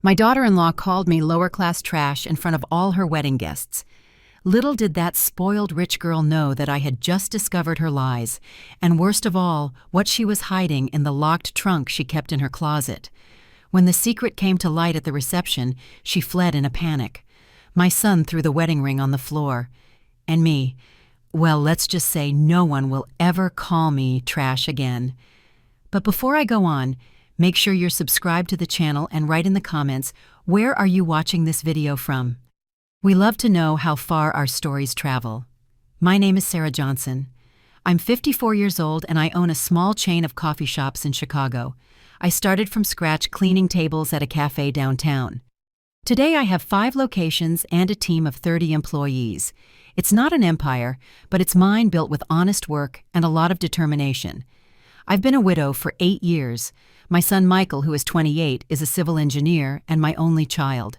My daughter-in-law called me lower-class trash in front of all her wedding guests. Little did that spoiled rich girl know that I had just discovered her lies, and worst of all, what she was hiding in the locked trunk she kept in her closet. When the secret came to light at the reception, she fled in a panic. My son threw the wedding ring on the floor. And me, well, let's just say no one will ever call me trash again. But before I go on, make sure you're subscribed to the channel and write in the comments, where are you watching this video from? We love to know how far our stories travel. My name is Sarah Johnson. I'm 54 years old and I own a small chain of coffee shops in Chicago. I started from scratch cleaning tables at a cafe downtown. Today I have 5 locations and a team of 30 employees. It's not an empire, but it's mine built with honest work and a lot of determination. I've been a widow for 8 years. My son Michael, who is 28, is a civil engineer and my only child.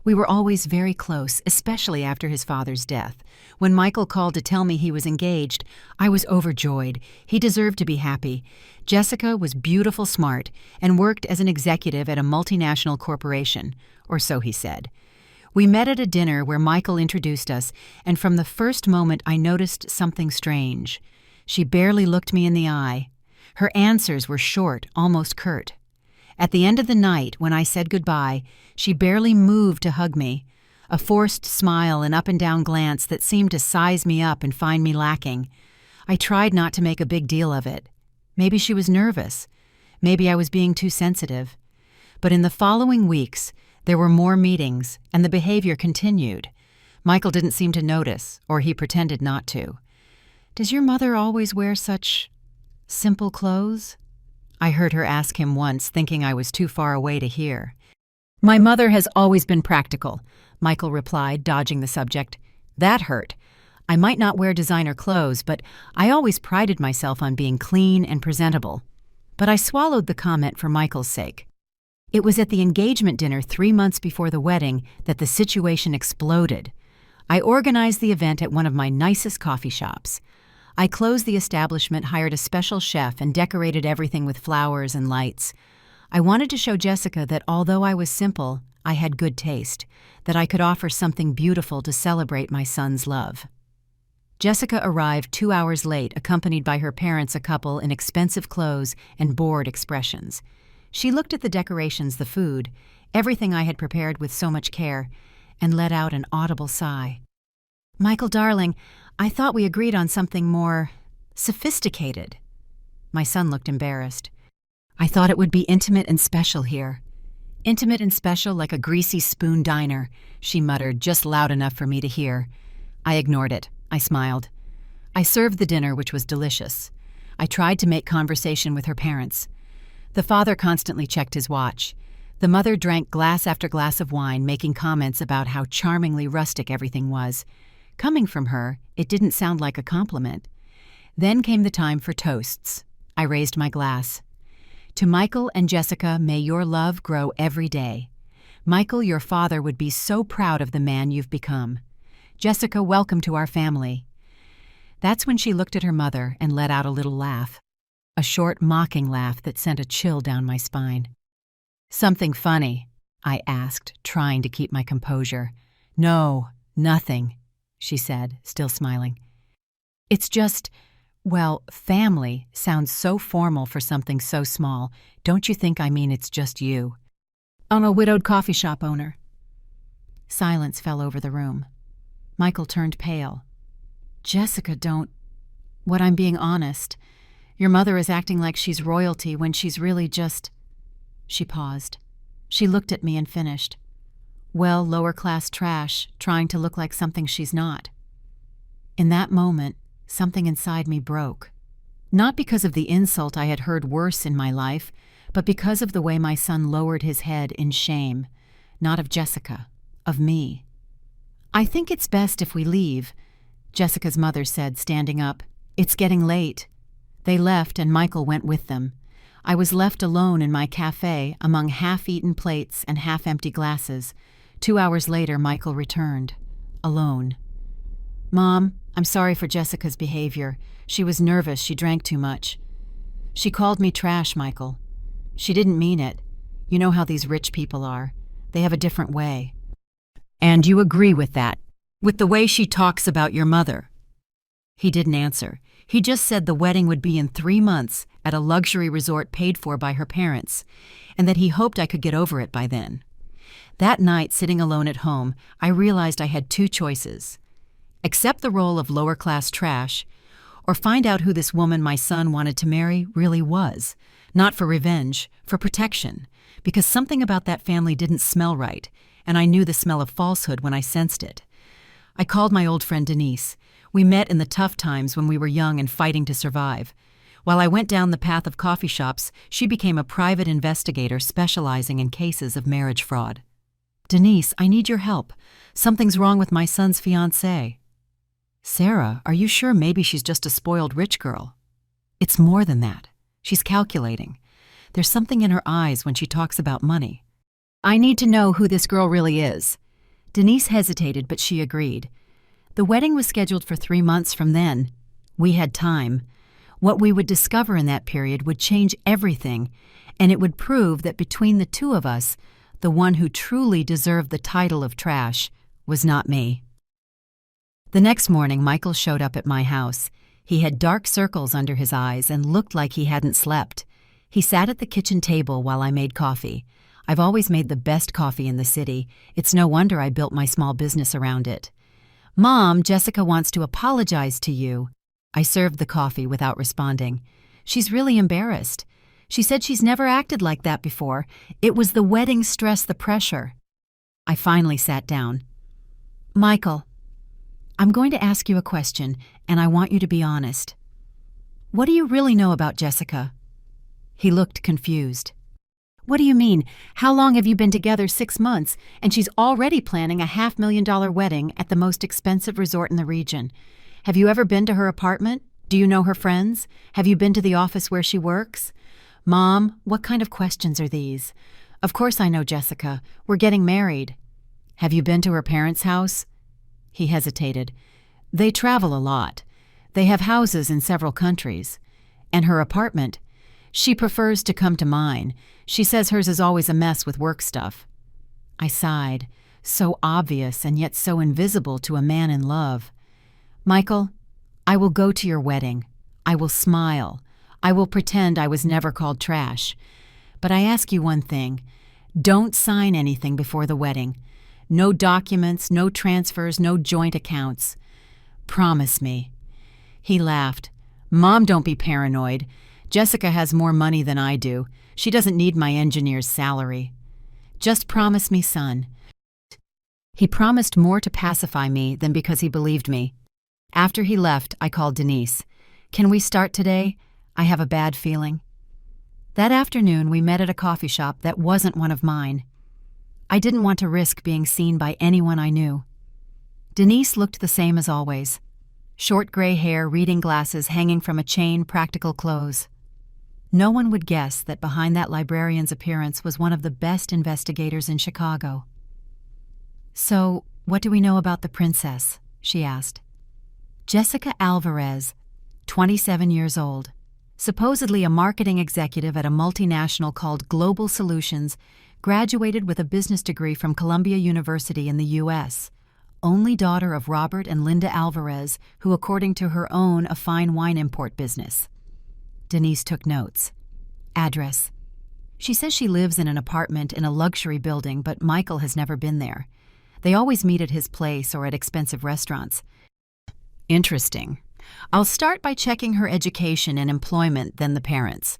We were always very close, especially after his father's death. When Michael called to tell me he was engaged, I was overjoyed. He deserved to be happy. Jessica was beautiful, smart, and worked as an executive at a multinational corporation, or so he said. We met at a dinner where Michael introduced us, and from the first moment I noticed something strange. She barely looked me in the eye. Her answers were short, almost curt. At the end of the night, when I said goodbye, she barely moved to hug me, a forced smile and up-and-down glance that seemed to size me up and find me lacking. I tried not to make a big deal of it. Maybe she was nervous. Maybe I was being too sensitive. But in the following weeks, there were more meetings, and the behavior continued. Michael didn't seem to notice, or he pretended not to. "Does your mother always wear such simple clothes?" I heard her ask him once, thinking I was too far away to hear. "My mother has always been practical," Michael replied, dodging the subject. That hurt. I might not wear designer clothes, but I always prided myself on being clean and presentable. But I swallowed the comment for Michael's sake. It was at the engagement dinner 3 months before the wedding that the situation exploded. I organized the event at one of my nicest coffee shops. I closed the establishment, hired a special chef, and decorated everything with flowers and lights. I wanted to show Jessica that although I was simple, I had good taste, that I could offer something beautiful to celebrate my son's love. Jessica arrived 2 hours late, accompanied by her parents, a couple in expensive clothes and bored expressions. She looked at the decorations, the food, everything I had prepared with so much care, and let out an audible sigh. "Michael, darling, I thought we agreed on something more sophisticated." My son looked embarrassed. "I thought it would be intimate and special here." "Intimate and special like a greasy spoon diner," she muttered, just loud enough for me to hear. I ignored it. I smiled. I served the dinner, which was delicious. I tried to make conversation with her parents. The father constantly checked his watch. The mother drank glass after glass of wine, making comments about how charmingly rustic everything was. Coming from her, it didn't sound like a compliment. Then came the time for toasts. I raised my glass. "To Michael and Jessica, may your love grow every day. Michael, your father would be so proud of the man you've become. Jessica, welcome to our family." That's when she looked at her mother and let out a little laugh. A short, mocking laugh that sent a chill down my spine. "Something funny?" I asked, trying to keep my composure. "No, nothing," she said, still smiling. "It's just, well, family sounds so formal for something so small. Don't you think I mean it's just you?" "I'm a widowed coffee shop owner." Silence fell over the room. Michael turned pale. "Jessica, don't... What, I'm being honest. Your mother is acting like she's royalty when she's really just..." She paused. She looked at me and finished. "Well, lower-class trash, trying to look like something she's not." In that moment, something inside me broke. Not because of the insult I had heard worse in my life, but because of the way my son lowered his head in shame. Not of Jessica, of me. "I think it's best if we leave," Jessica's mother said, standing up. "It's getting late." They left, and Michael went with them. I was left alone in my cafe among half-eaten plates and half-empty glasses. 2 hours later, Michael returned. Alone. "Mom, I'm sorry for Jessica's behavior. She was nervous. She drank too much." "She called me trash, Michael." "She didn't mean it. You know how these rich people are." They have a different way. And you agree with that? With the way she talks about your mother? He didn't answer. He just said the wedding would be in 3 months at a luxury resort paid for by her parents, and that he hoped I could get over it by then. That night, sitting alone at home, I realized I had 2 choices: accept the role of lower-class trash, or find out who this woman my son wanted to marry really was, not for revenge, for protection, because something about that family didn't smell right, and I knew the smell of falsehood when I sensed it. I called my old friend Denise. We met in the tough times when we were young and fighting to survive. While I went down the path of coffee shops, she became a private investigator specializing in cases of marriage fraud. "Denise, I need your help. Something's wrong with my son's fiancée." "Sarah, are you sure maybe she's just a spoiled rich girl?" "It's more than that. She's calculating. There's something in her eyes when she talks about money. I need to know who this girl really is." Denise hesitated, but she agreed. The wedding was scheduled for 3 months from then. We had time. What we would discover in that period would change everything, and it would prove that between the 2 of us, the one who truly deserved the title of trash was not me. The next morning, Michael showed up at my house. He had dark circles under his eyes and looked like he hadn't slept. He sat at the kitchen table while I made coffee. I've always made the best coffee in the city. It's no wonder I built my small business around it. "Mom, Jessica wants to apologize to you." I served the coffee without responding. "She's really embarrassed. She said she's never acted like that before. It was the wedding stress, the pressure." I finally sat down. "Michael, I'm going to ask you a question, and I want you to be honest. What do you really know about Jessica?" He looked confused. "What do you mean? How long have you been together? 6 months, and she's already planning a $500,000 wedding at the most expensive resort in the region. Have you ever been to her apartment? Do you know her friends? Have you been to the office where she works?" "Mom, what kind of questions are these? Of course I know Jessica. We're getting married." "Have you been to her parents' house?" He hesitated. "They travel a lot. They have houses in several countries. And her apartment? She prefers to come to mine. She says hers is always a mess with work stuff." I sighed. So obvious and yet so invisible to a man in love. "Michael, I will go to your wedding. I will smile. I will pretend I was never called trash. But I ask you one thing. Don't sign anything before the wedding. No documents, no transfers, no joint accounts. Promise me." He laughed. "Mom, don't be paranoid. Jessica has more money than I do. She doesn't need my engineer's salary. Just promise me, son." He promised more to pacify me than because he believed me. After he left, I called Denise. "Can we start today? I have a bad feeling." That afternoon, we met at a coffee shop that wasn't one of mine. I didn't want to risk being seen by anyone I knew. Denise looked the same as always. Short gray hair, reading glasses hanging from a chain, practical clothes. No one would guess that behind that librarian's appearance was one of the best investigators in Chicago. "So, what do we know about the princess?" she asked. "Jessica Alvarez, 27 years old, supposedly a marketing executive at a multinational called Global Solutions, graduated with a business degree from Columbia University in the U.S., only daughter of Robert and Linda Alvarez, who, according to her, own a fine wine import business." Denise took notes. "Address. She says she lives in an apartment in a luxury building, but Michael has never been there. They always meet at his place or at expensive restaurants." "Interesting. I'll start by checking her education and employment, then the parents."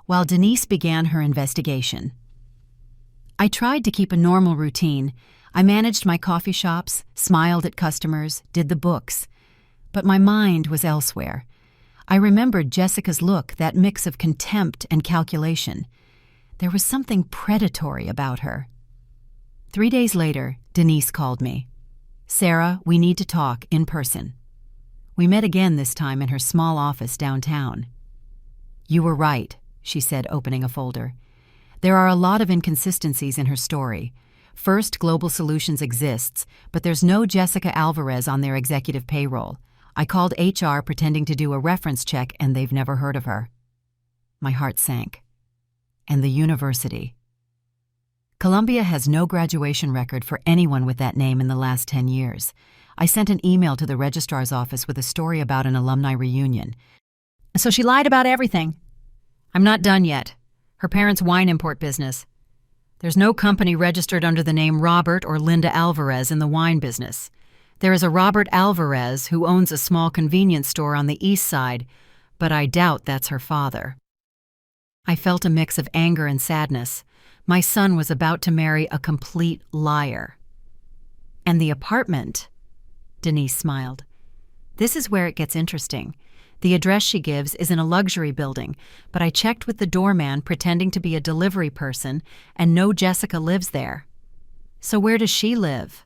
While Denise began her investigation, I tried to keep a normal routine. I managed my coffee shops, smiled at customers, did the books. But my mind was elsewhere. I remembered Jessica's look, that mix of contempt and calculation. There was something predatory about her. 3 days later, Denise called me. "Sarah, we need to talk in person." We met again, this time in her small office downtown. "You were right," she said, opening a folder. "There are a lot of inconsistencies in her story. First, Global Solutions exists, but there's no Jessica Alvarez on their executive payroll. I called HR pretending to do a reference check, and they've never heard of her." My heart sank. And the university. Columbia has no graduation record for anyone with that name in the last 10 years. I sent an email to the registrar's office with a story about an alumni reunion. So she lied about everything. I'm not done yet. Her parents' wine import business. There's no company registered under the name Robert or Linda Alvarez in the wine business. There is a Robert Alvarez who owns a small convenience store on the east side, but I doubt that's her father. I felt a mix of anger and sadness. My son was about to marry a complete liar. And the apartment? Denise smiled. This is where it gets interesting. The address she gives is in a luxury building, but I checked with the doorman pretending to be a delivery person, and no Jessica lives there. So where does she live?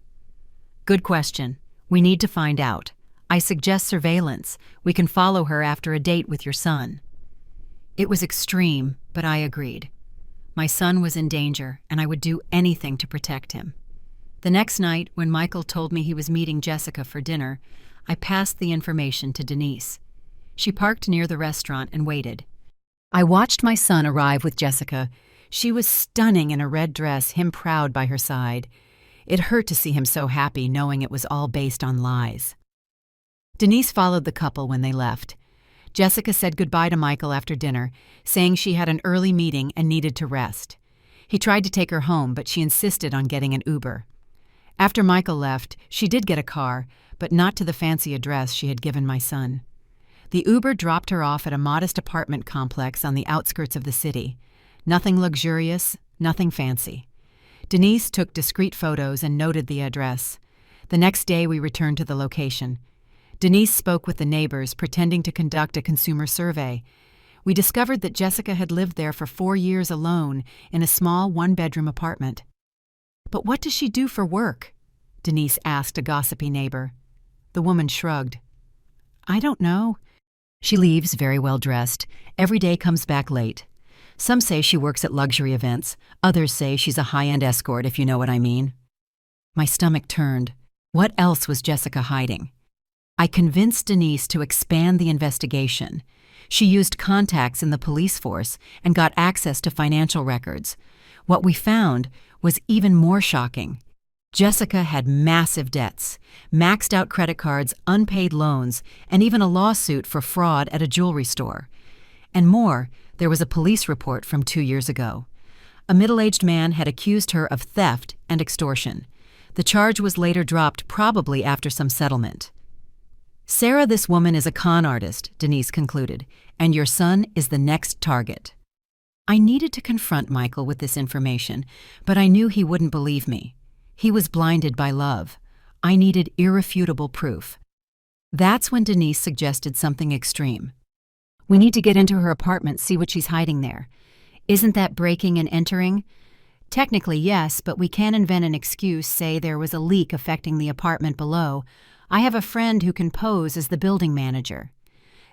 Good question. We need to find out. I suggest surveillance. We can follow her after a date with your son. It was extreme, but I agreed. My son was in danger, and I would do anything to protect him. The next night, when Michael told me he was meeting Jessica for dinner, I passed the information to Denise. She parked near the restaurant and waited. I watched my son arrive with Jessica. She was stunning in a red dress, him proud by her side. It hurt to see him so happy, knowing it was all based on lies. Denise followed the couple when they left. Jessica said goodbye to Michael after dinner, saying she had an early meeting and needed to rest. He tried to take her home, but she insisted on getting an Uber. After Michael left, she did get a car, but not to the fancy address she had given my son. The Uber dropped her off at a modest apartment complex on the outskirts of the city. Nothing luxurious, nothing fancy. Denise took discreet photos and noted the address. The next day we returned to the location. Denise spoke with the neighbors, pretending to conduct a consumer survey. We discovered that Jessica had lived there for 4 years alone in a small one-bedroom apartment. But what does she do for work? Denise asked a gossipy neighbor. The woman shrugged. I don't know. She leaves very well dressed, every day comes back late. Some say she works at luxury events, others say she's a high-end escort, if you know what I mean. My stomach turned. What else was Jessica hiding? I convinced Denise to expand the investigation. She used contacts in the police force and got access to financial records. What we found was even more shocking. Jessica had massive debts, maxed out credit cards, unpaid loans, and even a lawsuit for fraud at a jewelry store. And more, there was a police report from 2 years ago. A middle-aged man had accused her of theft and extortion. The charge was later dropped, probably after some settlement. Sarah, this woman is a con artist, Denise concluded, and your son is the next target. I needed to confront Michael with this information, but I knew he wouldn't believe me. He was blinded by love. I needed irrefutable proof. That's when Denise suggested something extreme. We need to get into her apartment, see what she's hiding there. Isn't that breaking and entering? Technically, yes, but we can invent an excuse, say there was a leak affecting the apartment below. I have a friend who can pose as the building manager.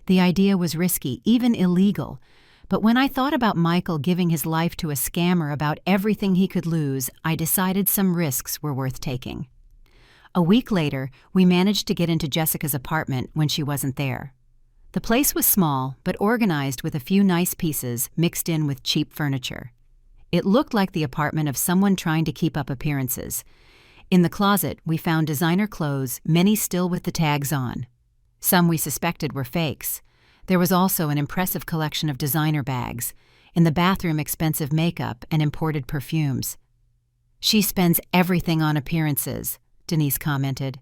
The idea was risky, even illegal. But when I thought about Michael giving his life to a scammer about everything he could lose, I decided some risks were worth taking. A week later, we managed to get into Jessica's apartment when she wasn't there. The place was small, but organized with a few nice pieces mixed in with cheap furniture. It looked like the apartment of someone trying to keep up appearances. In the closet, we found designer clothes, many still with the tags on. Some we suspected were fakes. There was also an impressive collection of designer bags. In the bathroom, expensive makeup and imported perfumes. She spends everything on appearances, Denise commented.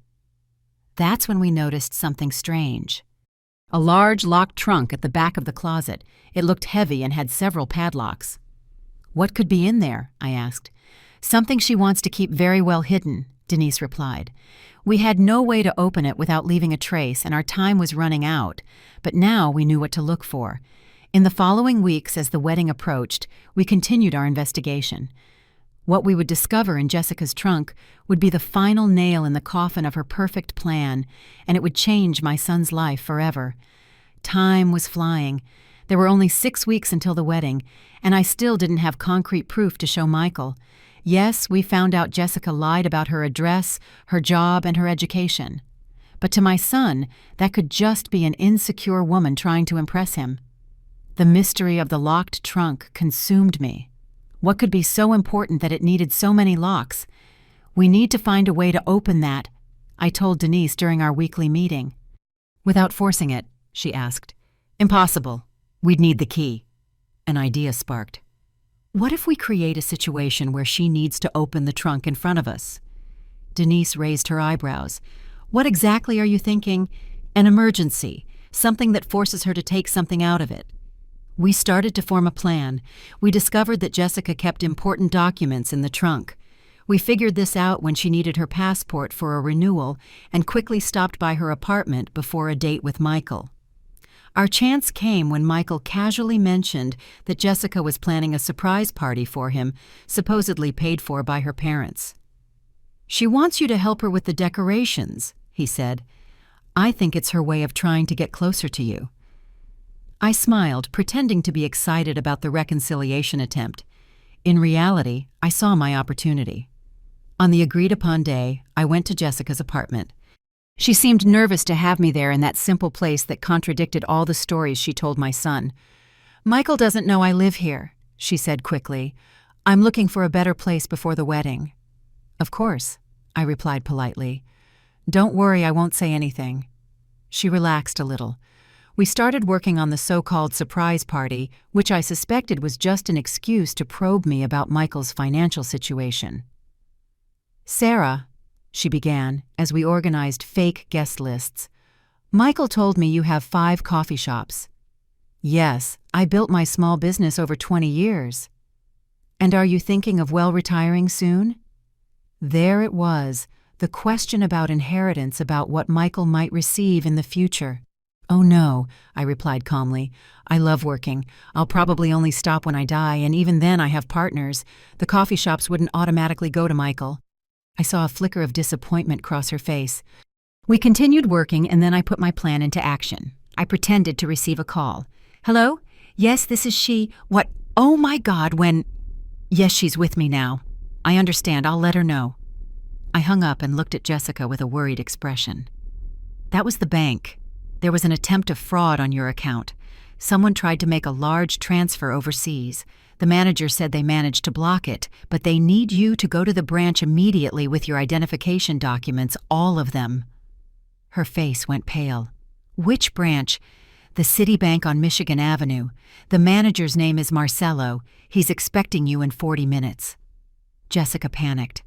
That's when we noticed something strange. A large locked trunk at the back of the closet. It looked heavy and had several padlocks. What could be in there? I asked. Something she wants to keep very well hidden, Denise replied. We had no way to open it without leaving a trace, and our time was running out, but now we knew what to look for. In the following weeks, as the wedding approached, we continued our investigation. What we would discover in Jessica's trunk would be the final nail in the coffin of her perfect plan, and it would change my son's life forever. Time was flying. There were only 6 weeks until the wedding, and I still didn't have concrete proof to show Michael. Yes, we found out Jessica lied about her address, her job, and her education. But to my son, that could just be an insecure woman trying to impress him. The mystery of the locked trunk consumed me. What could be so important that it needed so many locks? We need to find a way to open that, I told Denise during our weekly meeting. Without forcing it, she asked. Impossible. We'd need the key. An idea sparked. What if we create a situation where she needs to open the trunk in front of us? Denise raised her eyebrows. What exactly are you thinking? An emergency, something that forces her to take something out of it. We started to form a plan. We discovered that Jessica kept important documents in the trunk. We figured this out when she needed her passport for a renewal and quickly stopped by her apartment before a date with Michael. Our chance came when Michael casually mentioned that Jessica was planning a surprise party for him, supposedly paid for by her parents. She wants you to help her with the decorations, he said. I think it's her way of trying to get closer to you. I smiled, pretending to be excited about the reconciliation attempt. In reality, I saw my opportunity. On the agreed-upon day, I went to Jessica's apartment. She seemed nervous to have me there in that simple place that contradicted all the stories she told my son. Michael doesn't know I live here, she said quickly. I'm looking for a better place before the wedding. Of course, I replied politely. Don't worry, I won't say anything. She relaxed a little. We started working on the so-called surprise party, which I suspected was just an excuse to probe me about Michael's financial situation. Sarah, she began, as we organized fake guest lists. Michael told me you have 5 coffee shops. Yes, I built my small business over 20 years. And are you thinking of retiring soon? There it was, the question about inheritance, about what Michael might receive in the future. Oh no, I replied calmly. I love working. I'll probably only stop when I die, and even then I have partners. The coffee shops wouldn't automatically go to Michael. I saw a flicker of disappointment cross her face. We continued working, and then I put my plan into action. I pretended to receive a call. Hello? Yes, this is she. What? Oh my God, when... Yes, she's with me now. I understand, I'll let her know. I hung up and looked at Jessica with a worried expression. That was the bank. There was an attempt of fraud on your account. Someone tried to make a large transfer overseas. The manager said they managed to block it, but they need you to go to the branch immediately with your identification documents, all of them. Her face went pale. Which branch? The Citibank on Michigan Avenue. The manager's name is Marcelo. He's expecting you in 40 minutes. Jessica panicked.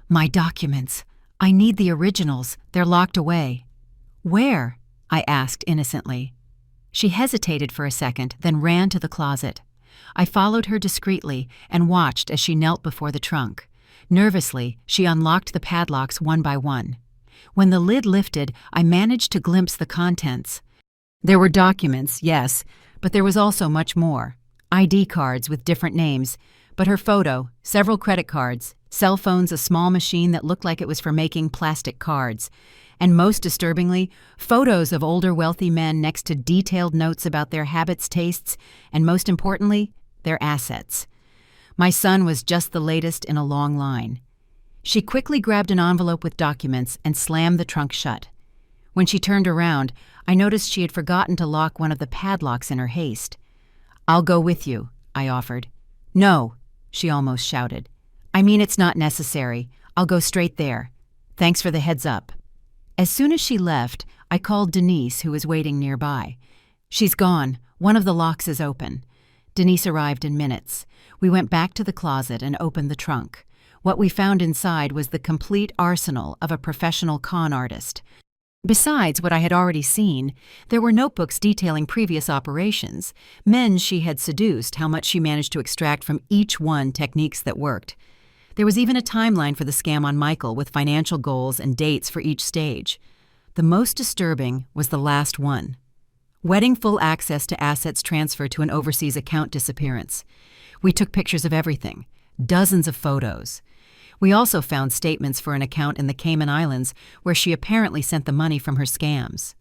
My documents. I need the originals. They're locked away. Where? I asked innocently. She hesitated for a second, then ran to the closet. I followed her discreetly and watched as she knelt before the trunk. Nervously, she unlocked the padlocks one by one. When the lid lifted, I managed to glimpse the contents. There were documents, yes, but there was also much more. ID cards with different names, but her photo, several credit cards, cell phones, a small machine that looked like it was for making plastic cards, and most disturbingly, photos of older wealthy men next to detailed notes about their habits, tastes, and most importantly, their assets. My son was just the latest in a long line. She quickly grabbed an envelope with documents and slammed the trunk shut. When she turned around, I noticed she had forgotten to lock one of the padlocks in her haste. I'll go with you, I offered. No, she almost shouted. I mean, it's not necessary. I'll go straight there. Thanks for the heads up. As soon as she left, I called Denise, who was waiting nearby. She's gone. One of the locks is open. Denise arrived in minutes. We went back to the closet and opened the trunk. What we found inside was the complete arsenal of a professional con artist. Besides what I had already seen, there were notebooks detailing previous operations, men she had seduced, how much she managed to extract from each one, techniques that worked. There was even a timeline for the scam on Michael with financial goals and dates for each stage. The most disturbing was the last one. Wedding full access to assets transferred to an overseas account disappearance. We took pictures of everything, dozens of photos. We also found statements for an account in the Cayman Islands where she apparently sent the money from her scams.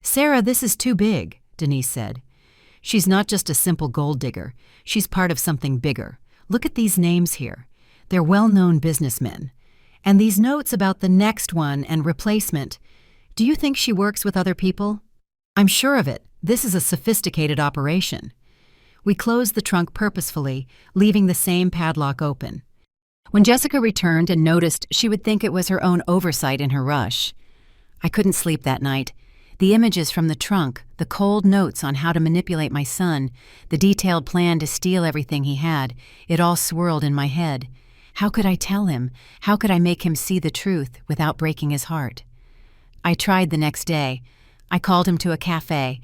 Sarah, this is too big, Denise said. She's not just a simple gold digger. She's part of something bigger. Look at these names here. They're well-known businessmen. And these notes about the next one and replacement. Do you think she works with other people? I'm sure of it. This is a sophisticated operation. We closed the trunk purposefully, leaving the same padlock open. When Jessica returned and noticed, she would think it was her own oversight in her rush. I couldn't sleep that night. The images from the trunk, the cold notes on how to manipulate my son, the detailed plan to steal everything he had, it all swirled in my head. How could I tell him? How could I make him see the truth without breaking his heart? I tried the next day. I called him to a cafe.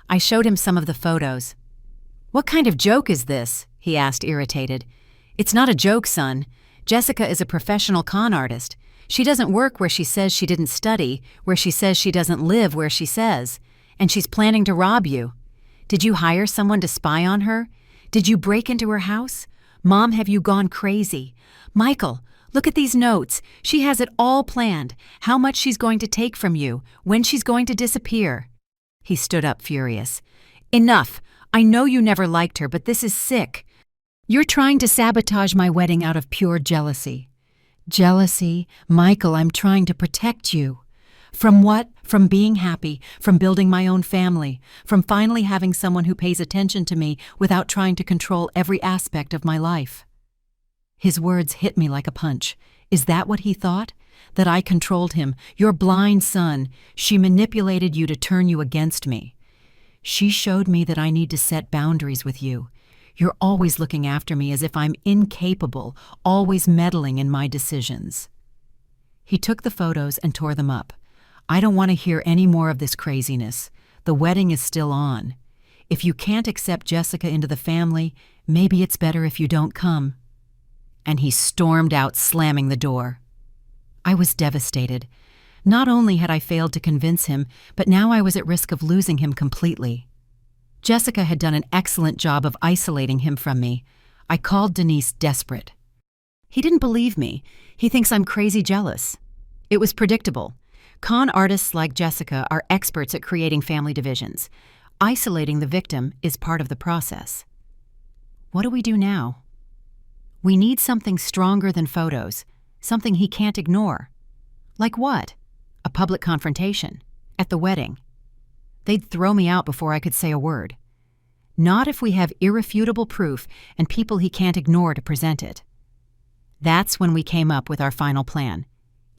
I showed him some of the photos. "What kind of joke is this?" he asked, irritated. "It's not a joke, son. Jessica is a professional con artist. She doesn't work where she says she didn't study, where she says she doesn't live where she says, and she's planning to rob you. Did you hire someone to spy on her? Did you break into her house? Mom, have you gone crazy? Michael, look at these notes. She has it all planned, how much she's going to take from you, when she's going to disappear." He stood up, furious. "Enough. I know you never liked her, but this is sick. You're trying to sabotage my wedding out of pure jealousy." "Jealousy? Michael, I'm trying to protect you." "From what? From being happy, from building my own family, from finally having someone who pays attention to me without trying to control every aspect of my life." His words hit me like a punch. Is that what he thought? That I controlled him? Your blind son. She manipulated you to turn you against me. She showed me that I need to set boundaries with you. You're always looking after me as if I'm incapable, always meddling in my decisions. He took the photos and tore them up. "I don't want to hear any more of this craziness. The wedding is still on. If you can't accept Jessica into the family, maybe it's better if you don't come." And he stormed out, slamming the door. I was devastated. Not only had I failed to convince him, but now I was at risk of losing him completely. Jessica had done an excellent job of isolating him from me. I called Denise desperate. He didn't believe me. He thinks I'm crazy jealous. It was predictable. Con artists like Jessica are experts at creating family divisions. Isolating the victim is part of the process. What do we do now? We need something stronger than photos, something he can't ignore. Like what? A public confrontation. At the wedding. They'd throw me out before I could say a word. Not if we have irrefutable proof and people he can't ignore to present it. That's when we came up with our final plan.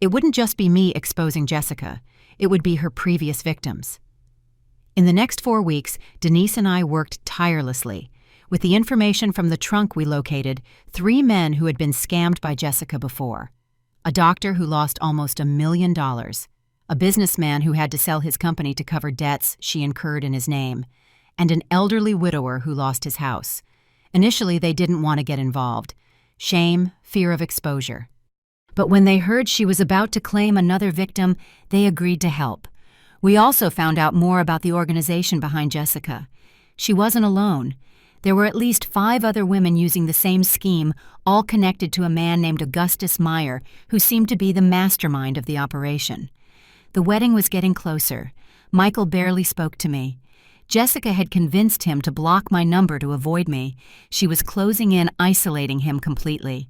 It wouldn't just be me exposing Jessica. It would be her previous victims. In the next 4 weeks, Denise and I worked tirelessly. With the information from the trunk we located, 3 men who had been scammed by Jessica before. A doctor who lost almost $1 million. A businessman who had to sell his company to cover debts she incurred in his name, and an elderly widower who lost his house. Initially, they didn't want to get involved. Shame, fear of exposure. But when they heard she was about to claim another victim, they agreed to help. We also found out more about the organization behind Jessica. She wasn't alone. There were at least 5 other women using the same scheme, all connected to a man named Augustus Meyer, who seemed to be the mastermind of the operation. The wedding was getting closer. Michael barely spoke to me. Jessica had convinced him to block my number to avoid me. She was closing in, isolating him completely.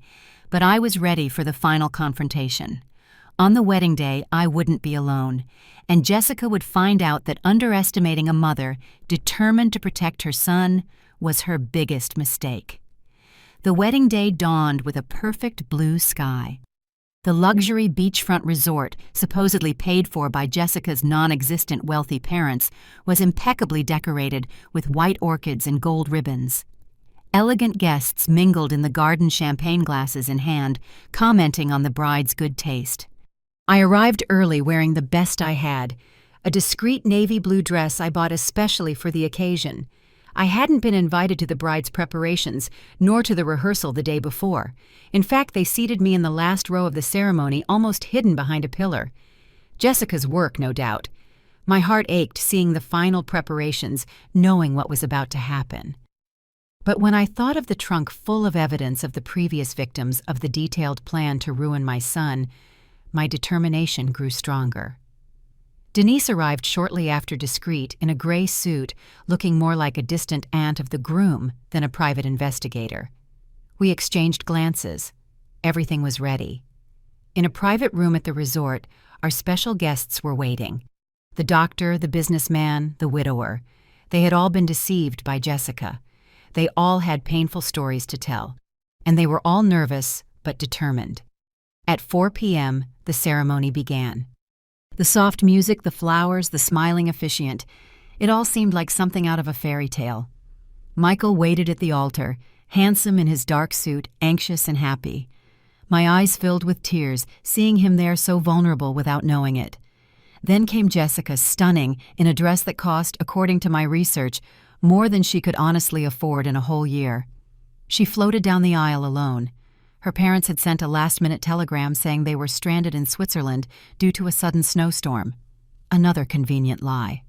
But I was ready for the final confrontation. On the wedding day, I wouldn't be alone, and Jessica would find out that underestimating a mother determined to protect her son was her biggest mistake. The wedding day dawned with a perfect blue sky. The luxury beachfront resort, supposedly paid for by Jessica's non-existent wealthy parents, was impeccably decorated with white orchids and gold ribbons. Elegant guests mingled in the garden, champagne glasses in hand, commenting on the bride's good taste. I arrived early wearing the best I had, a discreet navy blue dress I bought especially for the occasion. I hadn't been invited to the bride's preparations, nor to the rehearsal the day before. In fact, they seated me in the last row of the ceremony, almost hidden behind a pillar. Jessica's work, no doubt. My heart ached seeing the final preparations, knowing what was about to happen. But when I thought of the trunk full of evidence of the previous victims of the detailed plan to ruin my son, my determination grew stronger. Denise arrived shortly after Discreet in a gray suit, looking more like a distant aunt of the groom than a private investigator. We exchanged glances. Everything was ready. In a private room at the resort, our special guests were waiting. The doctor, the businessman, the widower. They had all been deceived by Jessica. They all had painful stories to tell, and they were all nervous but determined. At 4 p.m., the ceremony began. The soft music, the flowers, the smiling officiant, it all seemed like something out of a fairy tale. Michael waited at the altar, handsome in his dark suit, anxious and happy. My eyes filled with tears, seeing him there so vulnerable without knowing it. Then came Jessica, stunning, in a dress that cost, according to my research, more than she could honestly afford in a whole year. She floated down the aisle alone. Her parents had sent a last-minute telegram saying they were stranded in Switzerland due to a sudden snowstorm. Another convenient lie.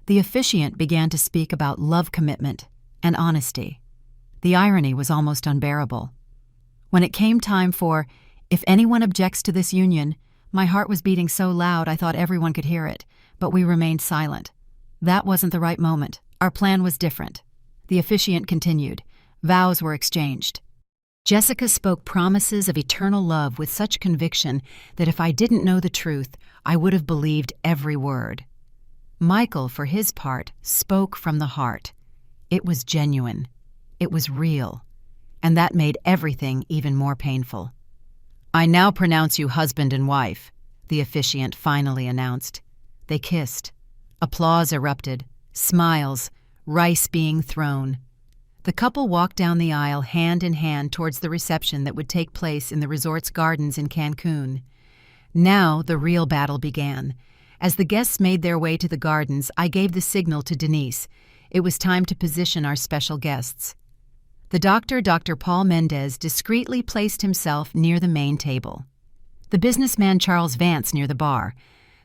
The officiant began to speak about love commitment and honesty. The irony was almost unbearable. When it came time for, "If anyone objects to this union," my heart was beating so loud I thought everyone could hear it, but we remained silent. That wasn't the right moment. Our plan was different. The officiant continued. Vows were exchanged. Jessica spoke promises of eternal love with such conviction that if I didn't know the truth, I would have believed every word. Michael, for his part, spoke from the heart. It was genuine. It was real. And that made everything even more painful. "I now pronounce you husband and wife," the officiant finally announced. They kissed. Applause erupted. Smiles. Rice being thrown. The couple walked down the aisle hand in hand towards the reception that would take place in the resort's gardens in Cancun. Now the real battle began. As the guests made their way to the gardens, I gave the signal to Denise. It was time to position our special guests. The doctor, Dr. Paul Mendez, discreetly placed himself near the main table. The businessman Charles Vance near the bar.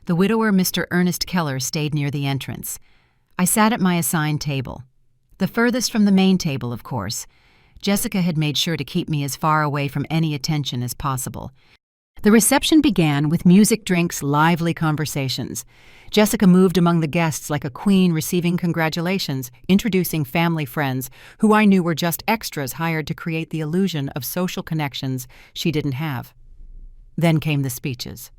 The widower Mr. Ernest Keller stayed near the entrance. I sat at my assigned table. The furthest from the main table, of course. Jessica had made sure to keep me as far away from any attention as possible. The reception began with music, drinks, lively conversations. Jessica moved among the guests like a queen receiving congratulations, introducing family friends who I knew were just extras hired to create the illusion of social connections she didn't have. Then came the speeches.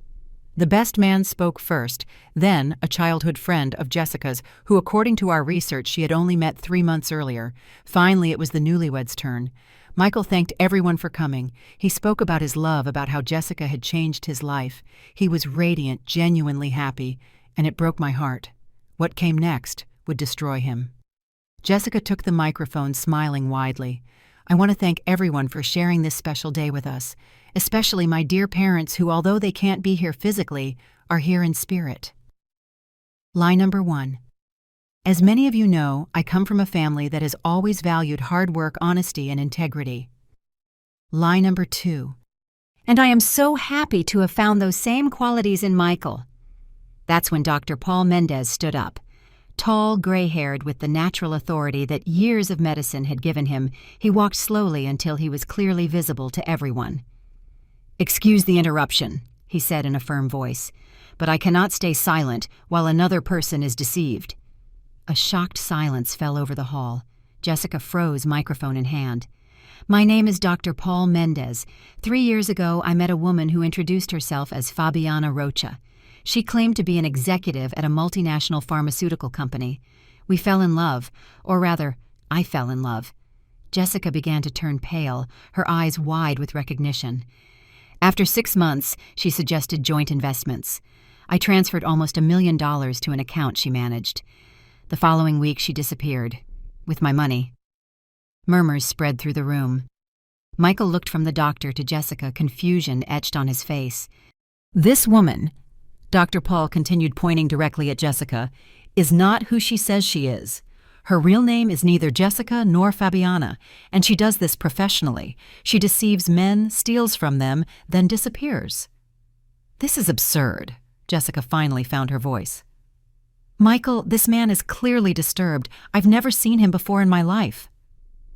The best man spoke first, then a childhood friend of Jessica's, who according to our research she had only met 3 months earlier. Finally it was the newlyweds' turn. Michael thanked everyone for coming. He spoke about his love, about how Jessica had changed his life. He was radiant, genuinely happy, and it broke my heart. What came next would destroy him. Jessica took the microphone, smiling widely. "I want to thank everyone for sharing this special day with us, especially my dear parents who, although they can't be here physically, are here in spirit." Line number 1. As many of you know, I come from a family that has always valued hard work, honesty, and integrity. Line number 2. And I am so happy to have found those same qualities in Michael. That's when Dr. Paul Mendez stood up. Tall, gray-haired, with the natural authority that years of medicine had given him, he walked slowly until he was clearly visible to everyone. "Excuse the interruption," he said in a firm voice, "but I cannot stay silent while another person is deceived." A shocked silence fell over the hall. Jessica froze, microphone in hand. "My name is Dr. Paul Mendez. 3 years ago, I met a woman who introduced herself as Fabiana Rocha. She claimed to be an executive at a multinational pharmaceutical company. We fell in love, or rather, I fell in love." Jessica began to turn pale, her eyes wide with recognition. "After 6 months, she suggested joint investments. I transferred almost $1 million to an account she managed. The following week, she disappeared, with my money." Murmurs spread through the room. Michael looked from the doctor to Jessica, confusion etched on his face. "This woman," Dr. Paul continued, pointing directly at Jessica, "is not who she says she is. Her real name is neither Jessica nor Fabiana, and she does this professionally. She deceives men, steals from them, then disappears." "This is absurd," Jessica finally found her voice. "Michael, this man is clearly disturbed. I've never seen him before in my life."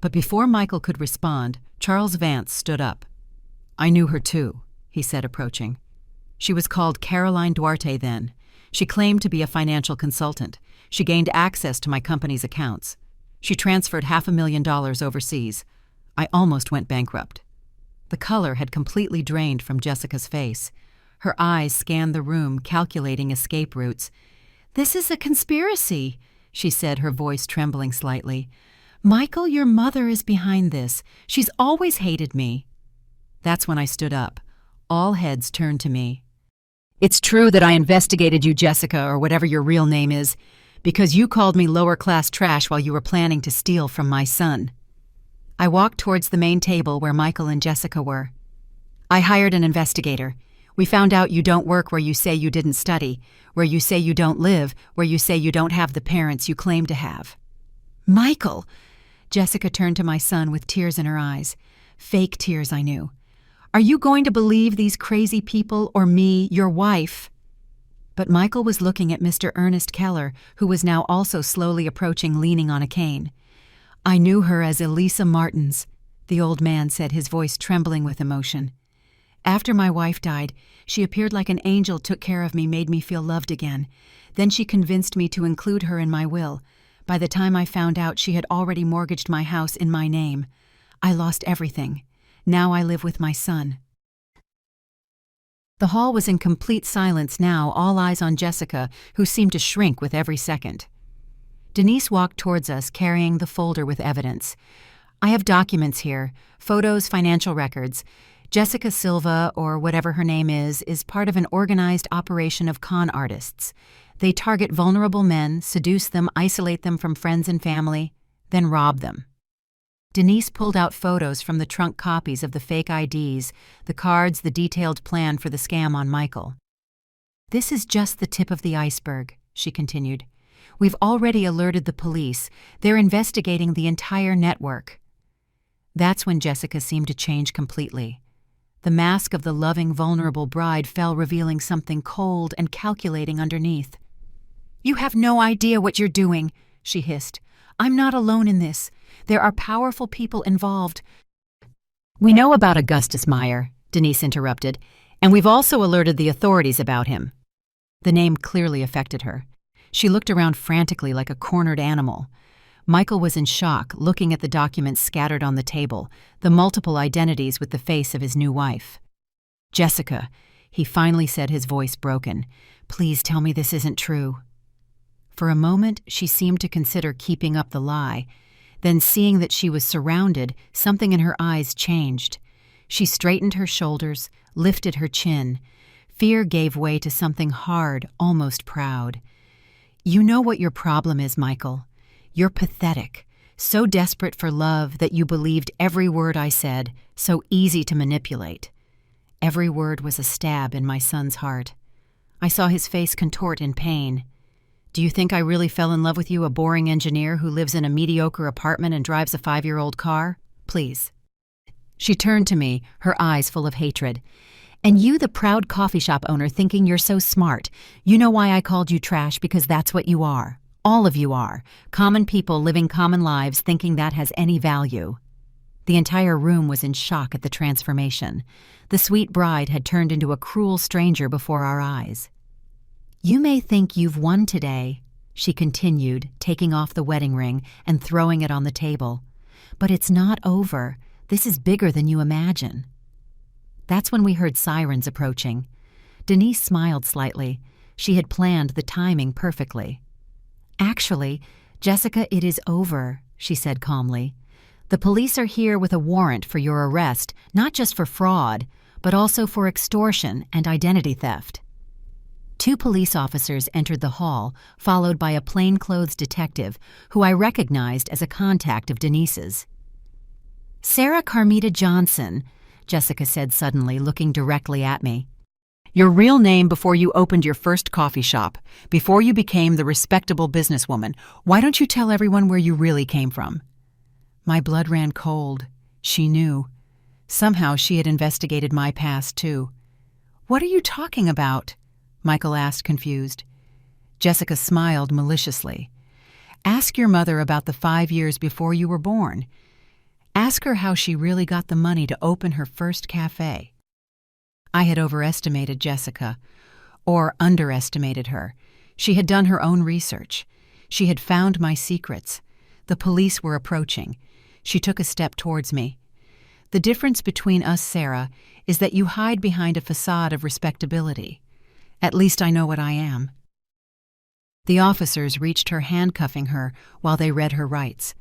But before Michael could respond, Charles Vance stood up. "I knew her too," he said, approaching. "She was called Caroline Duarte then. She claimed to be a financial consultant. She gained access to my company's accounts. She transferred $500,000 overseas. I almost went bankrupt." The color had completely drained from Jessica's face. Her eyes scanned the room, calculating escape routes. "This is a conspiracy," she said, her voice trembling slightly. "Michael, your mother is behind this. She's always hated me." That's when I stood up. All heads turned to me. "It's true that I investigated you, Jessica, or whatever your real name is, because you called me lower-class trash while you were planning to steal from my son." I walked towards the main table where Michael and Jessica were. "I hired an investigator. We found out you don't work where you say you didn't study, where you say you don't live, where you say you don't have the parents you claim to have." "Michael!" Jessica turned to my son with tears in her eyes. Fake tears, I knew. "Are you going to believe these crazy people or me, your wife?" But Michael was looking at Mr. Ernest Keller, who was now also slowly approaching, leaning on a cane. "I knew her as Elisa Martins," the old man said, his voice trembling with emotion. "After my wife died, she appeared like an angel, took care of me, made me feel loved again. Then she convinced me to include her in my will. By the time I found out, she had already mortgaged my house in my name. I lost everything. Now I live with my son." The hall was in complete silence now, all eyes on Jessica, who seemed to shrink with every second. Denise walked towards us, carrying the folder with evidence. "I have documents here, photos, financial records. Jessica Silva, or whatever her name is part of an organized operation of con artists. They target vulnerable men, seduce them, isolate them from friends and family, then rob them." Denise pulled out photos from the trunk, copies of the fake IDs, the cards, the detailed plan for the scam on Michael. "This is just the tip of the iceberg," she continued. "We've already alerted the police. They're investigating the entire network." That's when Jessica seemed to change completely. The mask of the loving, vulnerable bride fell, revealing something cold and calculating underneath. "You have no idea what you're doing," she hissed. "I'm not alone in this. There are powerful people involved." "We know about Augustus Meyer," Denise interrupted, "and we've also alerted the authorities about him." The name clearly affected her. She looked around frantically like a cornered animal. Michael was in shock, looking at the documents scattered on the table, the multiple identities with the face of his new wife. "Jessica," he finally said, his voice broken, "please tell me this isn't true." For a moment, she seemed to consider keeping up the lie. Then, seeing that she was surrounded, something in her eyes changed. She straightened her shoulders, lifted her chin. Fear gave way to something hard, almost proud. "You know what your problem is, Michael. You're pathetic, so desperate for love that you believed every word I said, so easy to manipulate." Every word was a stab in my son's heart. I saw his face contort in pain. "Do you think I really fell in love with you, a boring engineer who lives in a mediocre apartment and drives a 5-year-old car? Please." She turned to me, her eyes full of hatred. "And you, the proud coffee shop owner, thinking you're so smart. You know why I called you trash? Because that's what you are. All of you are. Common people living common lives, thinking that has any value." The entire room was in shock at the transformation. The sweet bride had turned into a cruel stranger before our eyes. "You may think you've won today," she continued, taking off the wedding ring and throwing it on the table. "But it's not over. This is bigger than you imagine." That's when we heard sirens approaching. Denise smiled slightly. She had planned the timing perfectly. "Actually, Jessica, it is over," she said calmly. "The police are here with a warrant for your arrest, not just for fraud, but also for extortion and identity theft." 2 police officers entered the hall, followed by a plainclothes detective, who I recognized as a contact of Denise's. "Sarah Carmita Johnson," Jessica said suddenly, looking directly at me. "Your real name before you opened your first coffee shop, before you became the respectable businesswoman. Why don't you tell everyone where you really came from?" My blood ran cold. She knew. Somehow she had investigated my past, too. "What are you talking about?" Michael asked, confused. Jessica smiled maliciously. "Ask your mother about the 5 years before you were born. Ask her how she really got the money to open her first cafe." I had overestimated Jessica, or underestimated her. She had done her own research. She had found my secrets. The police were approaching. She took a step towards me. "The difference between us, Sarah, is that you hide behind a facade of respectability. At least I know what I am." The officers reached her, handcuffing her while they read her rights.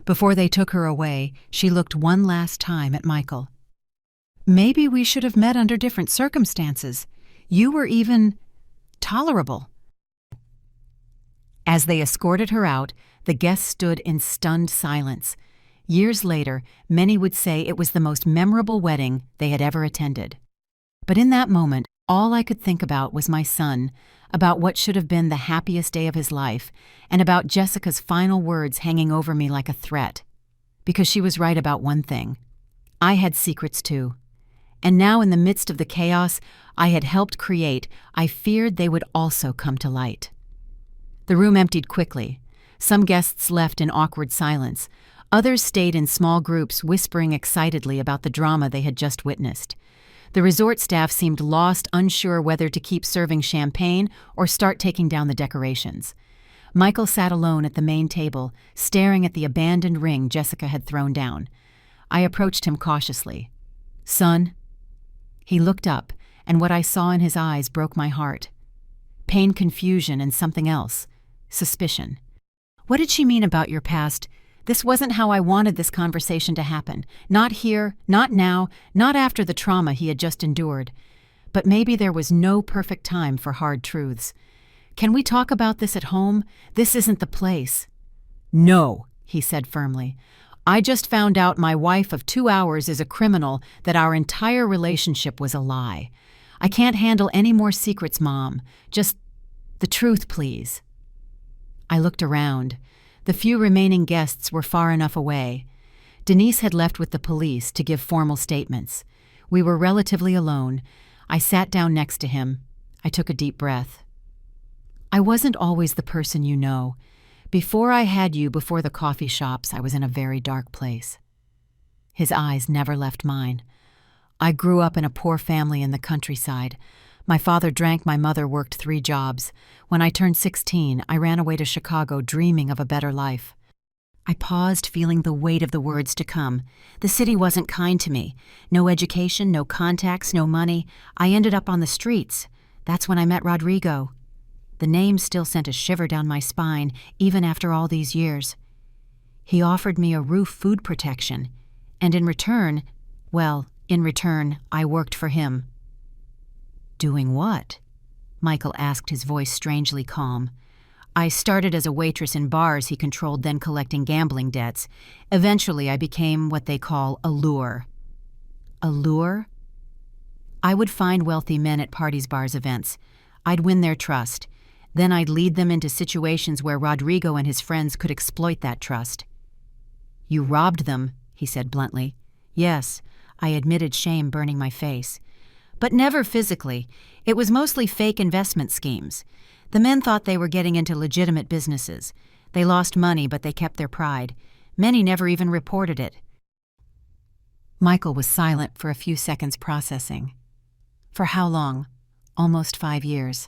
Before they took her away, she looked one last time at Michael. "Maybe we should have met under different circumstances. You were even tolerable." As they escorted her out, the guests stood in stunned silence. Years later, many would say it was the most memorable wedding they had ever attended. But in that moment, all I could think about was my son, about what should have been the happiest day of his life, and about Jessica's final words hanging over me like a threat. Because she was right about one thing. I had secrets too. And now in the midst of the chaos I had helped create, I feared they would also come to light. The room emptied quickly. Some guests left in awkward silence. Others stayed in small groups whispering excitedly about the drama they had just witnessed. The resort staff seemed lost, unsure whether to keep serving champagne or start taking down the decorations. Michael sat alone at the main table, staring at the abandoned ring Jessica had thrown down. I approached him cautiously. "Son?" He looked up, and what I saw in his eyes broke my heart. Pain, confusion, and something else. Suspicion. "What did she mean about your past? This wasn't how I wanted this conversation to happen. Not here, not now, not after the trauma he had just endured. But maybe there was no perfect time for hard truths. Can we talk about this at home? This isn't the place." "No," he said firmly. "I just found out my wife of 2 hours is a criminal, that our entire relationship was a lie. I can't handle any more secrets, Mom. Just the truth, please." I looked around. The few remaining guests were far enough away. Denise had left with the police to give formal statements. We were relatively alone. I sat down next to him. I took a deep breath. "I wasn't always the person you know. Before I had you before the coffee shops, I was in a very dark place." His eyes never left mine. "I grew up in a poor family in the countryside. My father drank, my mother worked 3 jobs. When I turned 16, I ran away to Chicago dreaming of a better life." I paused, feeling the weight of the words to come. The city wasn't kind to me. No education, no contacts, no money. I ended up on the streets. That's when I met Rodrigo. The name still sent a shiver down my spine, even after all these years. He offered me a roof, food protection, and in return, I worked for him. "Doing what?" Michael asked, his voice strangely calm. "I started as a waitress in bars he controlled, then collecting gambling debts. Eventually, I became what they call a lure." "A lure?" "I would find wealthy men at parties, bars, events. I'd win their trust. Then I'd lead them into situations where Rodrigo and his friends could exploit that trust." "You robbed them," he said bluntly. "Yes," I admitted, shame burning my face. "But never physically. It was mostly fake investment schemes. The men thought they were getting into legitimate businesses. They lost money, but they kept their pride. Many never even reported it." Michael was silent for a few seconds, processing. "For how long?" "Almost 5 years."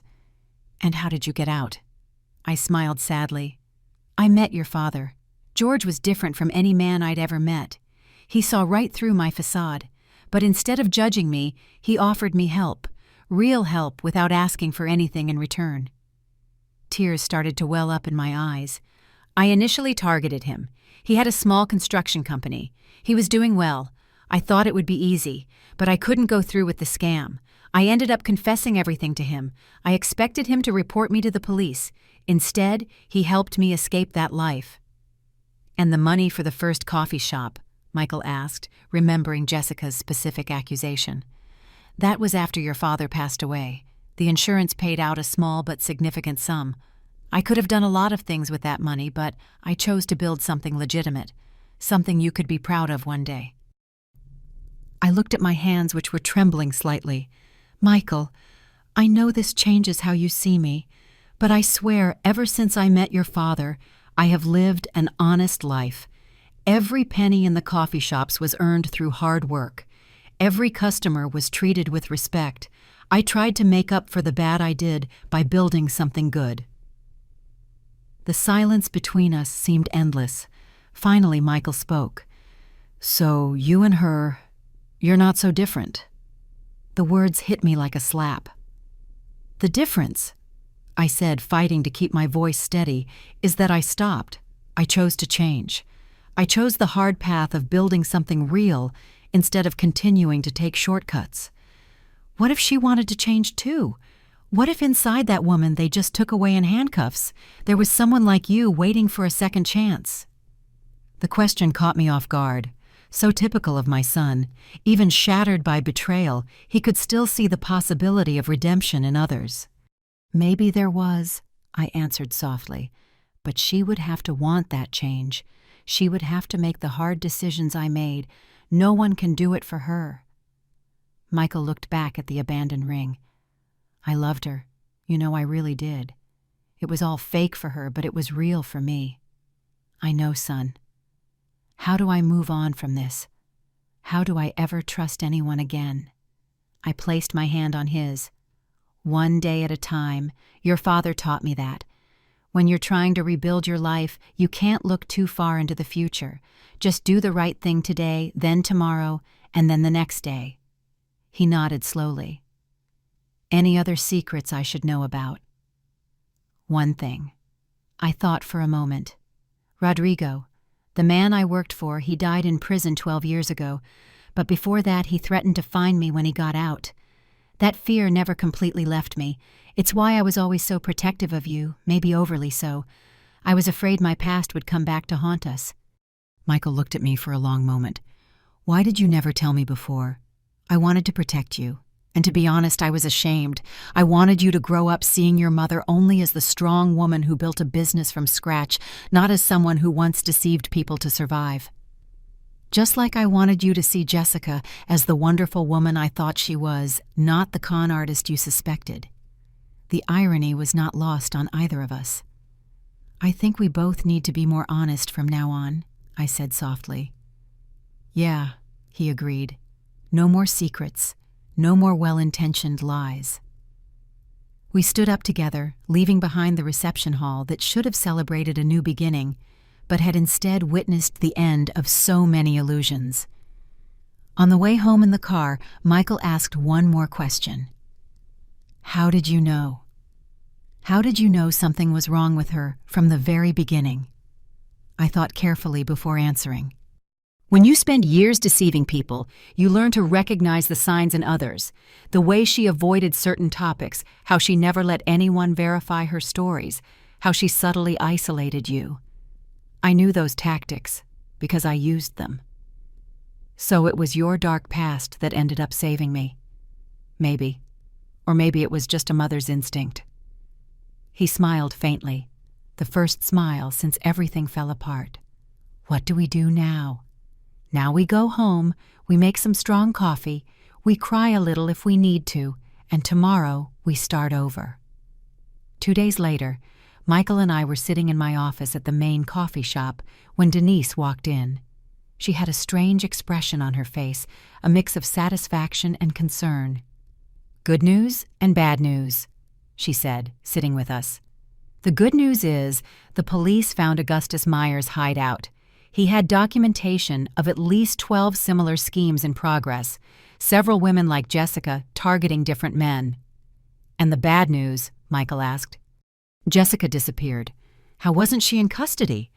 "And how did you get out?" I smiled sadly. "I met your father. George was different from any man I'd ever met. He saw right through my facade. But instead of judging me, he offered me help, real help, without asking for anything in return." Tears started to well up in my eyes. "I initially targeted him. He had a small construction company. He was doing well. I thought it would be easy, but I couldn't go through with the scam. I ended up confessing everything to him. I expected him to report me to the police. Instead, he helped me escape that life." "And the money for the first coffee shop?" Michael asked, remembering Jessica's specific accusation. "That was after your father passed away. The insurance paid out a small but significant sum. I could have done a lot of things with that money, but I chose to build something legitimate, something you could be proud of one day." I looked at my hands, which were trembling slightly. "Michael, I know this changes how you see me, but I swear ever since I met your father, I have lived an honest life. Every penny in the coffee shops was earned through hard work. Every customer was treated with respect. I tried to make up for the bad I did by building something good." The silence between us seemed endless. Finally, Michael spoke. "So you and her, you're not so different." The words hit me like a slap. "The difference," I said, fighting to keep my voice steady, "is that I stopped. I chose to change. I chose the hard path of building something real instead of continuing to take shortcuts. What if she wanted to change too? What if inside that woman they just took away in handcuffs? There was someone like you waiting for a second chance. The question caught me off guard. So typical of my son. Even shattered by betrayal, he could still see the possibility of redemption in others. Maybe there was, I answered softly, but she would have to want that change. She would have to make the hard decisions I made. No one can do it for her. Michael looked back at the abandoned ring. I loved her. I really did. It was all fake for her, but it was real for me. I know, son. How do I move on from this? How do I ever trust anyone again? I placed my hand on his. One day at a time. Your father taught me that. When you're trying to rebuild your life, you can't look too far into the future. Just do the right thing today, then tomorrow, and then the next day. He nodded slowly. Any other secrets I should know about? One thing. I thought for a moment. Rodrigo, the man I worked for, he died in prison 12 years ago, but before that he threatened to find me when he got out. That fear never completely left me. It's why I was always so protective of you, maybe overly so. I was afraid my past would come back to haunt us. Michael looked at me for a long moment. Why did you never tell me before? I wanted to protect you. And to be honest, I was ashamed. I wanted you to grow up seeing your mother only as the strong woman who built a business from scratch, not as someone who once deceived people to survive. Just like I wanted you to see Jessica as the wonderful woman I thought she was, not the con artist you suspected. The irony was not lost on either of us. I think we both need to be more honest from now on, I said softly. Yeah, he agreed. No more secrets. No more well-intentioned lies. We stood up together, leaving behind the reception hall that should have celebrated a new beginning, but had instead witnessed the end of so many illusions. On the way home in the car, Michael asked one more question. How did you know? How did you know something was wrong with her from the very beginning? I thought carefully before answering. When you spend years deceiving people, you learn to recognize the signs in others. The way she avoided certain topics, how she never let anyone verify her stories, how she subtly isolated you. I knew those tactics because I used them. So it was your dark past that ended up saving me. Maybe. Or maybe it was just a mother's instinct. He smiled faintly, the first smile since everything fell apart. What do we do now? Now we go home, we make some strong coffee, we cry a little if we need to, and tomorrow we start over. 2 days later, Michael and I were sitting in my office at the main coffee shop when Denise walked in. She had a strange expression on her face, a mix of satisfaction and concern. Good news and bad news, she said, sitting with us. The good news is the police found Augustus Meyer's hideout. He had documentation of at least 12 similar schemes in progress, several women like Jessica targeting different men. And the bad news, Michael asked. Jessica disappeared. How wasn't she in custody?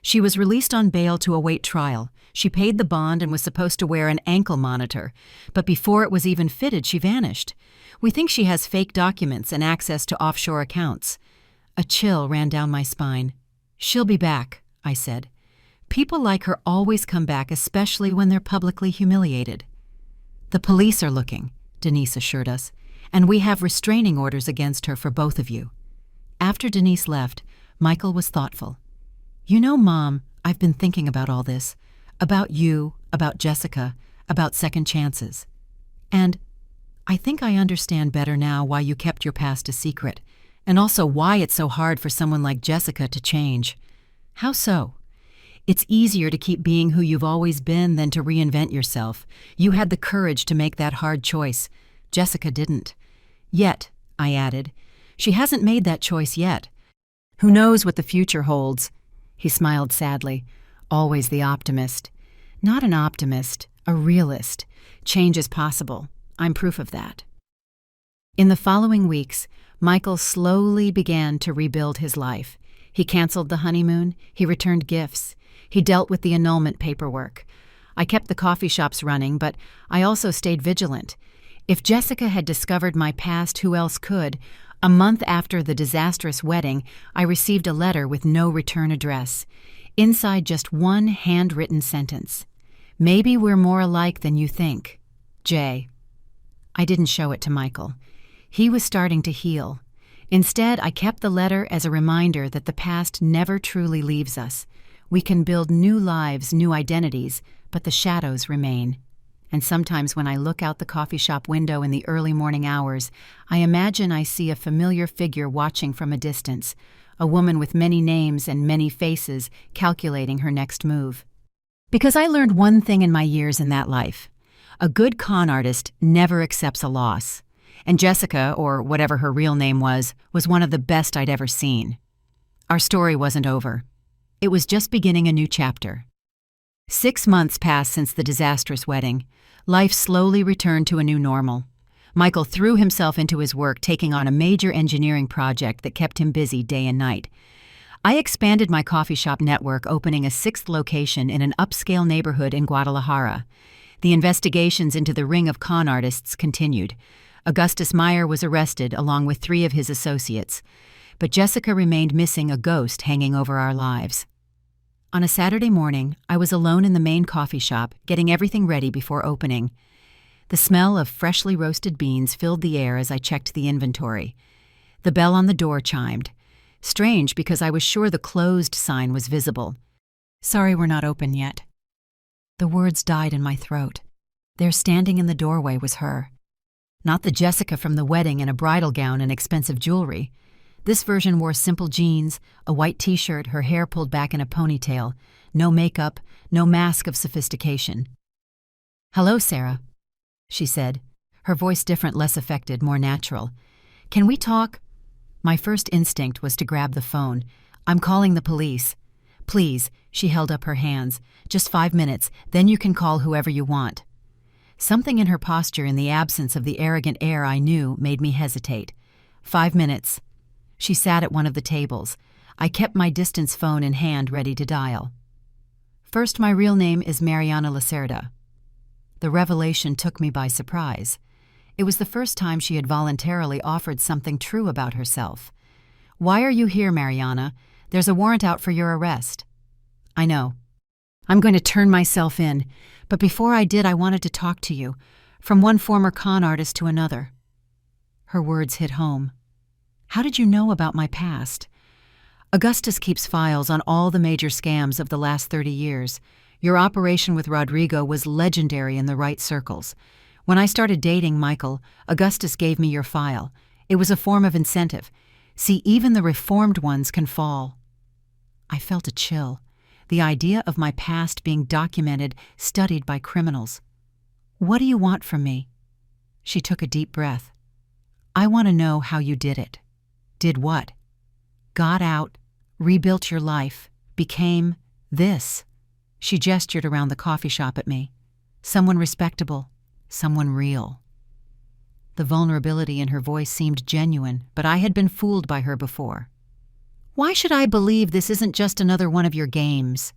She was released on bail to await trial. She paid the bond and was supposed to wear an ankle monitor, but before it was even fitted, she vanished. We think she has fake documents and access to offshore accounts. A chill ran down my spine. She'll be back, I said. People like her always come back, especially when they're publicly humiliated. The police are looking, Denise assured us, and we have restraining orders against her for both of you. After Denise left, Michael was thoughtful. You know, Mom, I've been thinking about all this. About you, about Jessica, about second chances. And I think I understand better now why you kept your past a secret, and also why it's so hard for someone like Jessica to change. How so? It's easier to keep being who you've always been than to reinvent yourself. You had the courage to make that hard choice. Jessica didn't. Yet, I added, she hasn't made that choice yet. Who knows what the future holds? He smiled sadly. Always the optimist. Not an optimist, a realist. Change is possible. I'm proof of that. In the following weeks, Michael slowly began to rebuild his life. He canceled the honeymoon. He returned gifts. He dealt with the annulment paperwork. I kept the coffee shops running, but I also stayed vigilant. If Jessica had discovered my past, who else could? A month after the disastrous wedding, I received a letter with no return address. Inside, just one handwritten sentence. "Maybe we're more alike than you think. Jay." I didn't show it to Michael. He was starting to heal. Instead, I kept the letter as a reminder that the past never truly leaves us. We can build new lives, new identities, but the shadows remain. And sometimes when I look out the coffee shop window in the early morning hours, I imagine I see a familiar figure watching from a distance, a woman with many names and many faces calculating her next move. Because I learned one thing in my years in that life. A good con artist never accepts a loss. And Jessica, or whatever her real name was one of the best I'd ever seen. Our story wasn't over. It was just beginning a new chapter. 6 months passed since the disastrous wedding. Life slowly returned to a new normal. Michael threw himself into his work, taking on a major engineering project that kept him busy day and night. I expanded my coffee shop network, opening a 6th location in an upscale neighborhood in Guadalajara. The investigations into the ring of con artists continued. Augustus Meyer was arrested along with 3 of his associates. But Jessica remained missing, a ghost hanging over our lives. On a Saturday morning, I was alone in the main coffee shop, getting everything ready before opening. The smell of freshly roasted beans filled the air as I checked the inventory. The bell on the door chimed. Strange, because I was sure the closed sign was visible. "Sorry, we're not open yet." The words died in my throat. There, standing in the doorway, was her. Not the Jessica from the wedding in a bridal gown and expensive jewelry. This version wore simple jeans, a white t-shirt, her hair pulled back in a ponytail, no makeup, no mask of sophistication. "Hello, Sarah," she said, her voice different, less affected, more natural. "Can we talk?" My first instinct was to grab the phone. "I'm calling the police." "Please," she held up her hands. "Just 5 minutes, then you can call whoever you want." Something in her posture, in the absence of the arrogant air I knew, made me hesitate. 5 minutes. She sat at one of the tables. I kept my distance phone in hand, ready to dial. "First, my real name is Mariana Lacerda." The revelation took me by surprise. It was the first time she had voluntarily offered something true about herself. "Why are you here, Mariana? There's a warrant out for your arrest." "I know. I'm going to turn myself in, but before I did, I wanted to talk to you, from one former con artist to another." Her words hit home. "How did you know about my past?" "Augustus keeps files on all the major scams of the last 30 years. Your operation with Rodrigo was legendary in the right circles. When I started dating Michael, Augustus gave me your file. It was a form of incentive. See, even the reformed ones can fall." I felt a chill. The idea of my past being documented, studied by criminals. "What do you want from me?" She took a deep breath. "I want to know how you did it." "Did what?" "Got out, rebuilt your life, became this." She gestured around the coffee shop at me. "Someone respectable, someone real." The vulnerability in her voice seemed genuine, but I had been fooled by her before. "Why should I believe this isn't just another one of your games?"